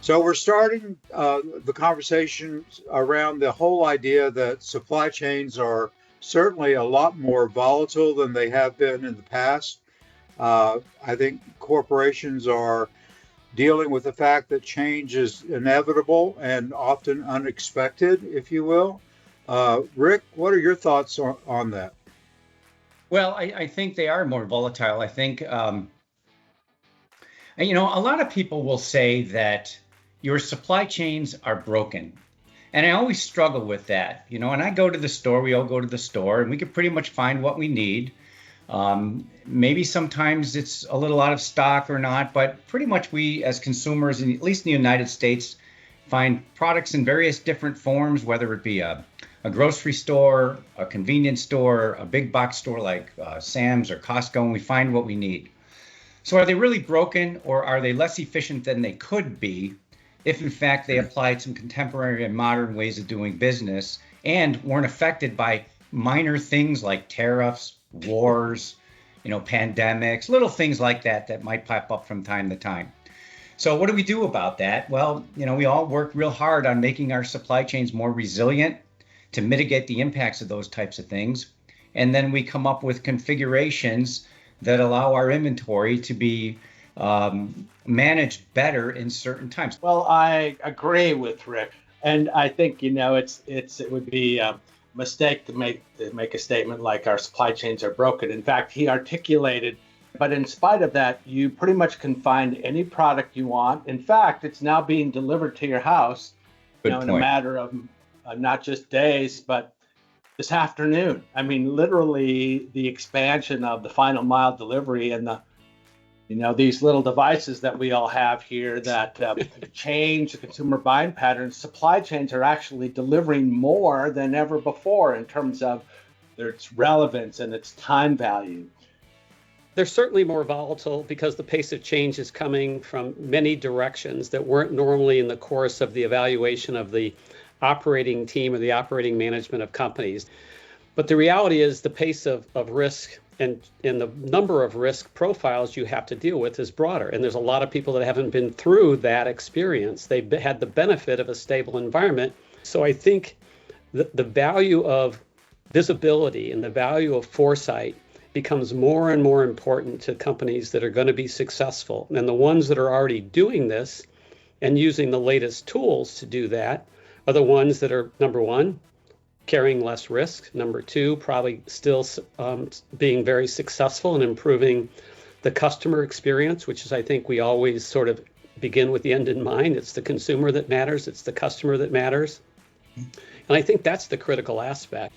So we're starting the conversation around the whole idea that supply chains are certainly a lot more volatile than they have been in the past. I think corporations are dealing with the fact that change is inevitable and often unexpected, if you will. Rick, what are your thoughts on that? Well, I think they are more volatile. I think, a lot of people will say that your supply chains are broken. And I always struggle with that. And I go to the store, we all go to the store, and we can pretty much find what we need. Maybe sometimes it's a little out of stock or not, but pretty much we as consumers, at least in the United States, find products in various different forms, whether it be a grocery store, a convenience store, a big box store like Sam's or Costco, and we find what we need. So are they really broken, or are they less efficient than they could be if in fact they applied some contemporary and modern ways of doing business and weren't affected by minor things like tariffs, wars, pandemics, little things like that might pop up from time to time. So what do we do about that? Well, we all work real hard on making our supply chains more resilient to mitigate the impacts of those types of things. And then we come up with configurations that allow our inventory to be managed better in certain times. Well, I agree with Rick, and I think it would be a mistake to make a statement like our supply chains are broken. In fact, he articulated, but in spite of that, you pretty much can find any product you want. In fact, it's now being delivered to your house, in a matter of not just days, but this afternoon. I mean, literally the expansion of the final mile delivery and these little devices that we all have here that change the consumer buying patterns. Supply chains are actually delivering more than ever before in terms of its relevance and its time value. They're certainly more volatile because the pace of change is coming from many directions that weren't normally in the course of the evaluation of the operating team or the operating management of companies. But the reality is the pace of risk and the number of risk profiles you have to deal with is broader. And there's a lot of people that haven't been through that experience. They've had the benefit of a stable environment. So I think the value of visibility and the value of foresight becomes more and more important to companies that are going to be successful. And the ones that are already doing this and using the latest tools to do that are the ones that are, number one, carrying less risk. Number two, probably still being very successful in improving the customer experience, which is, I think, we always sort of begin with the end in mind. It's the consumer that matters. It's the customer that matters. And I think that's the critical aspect.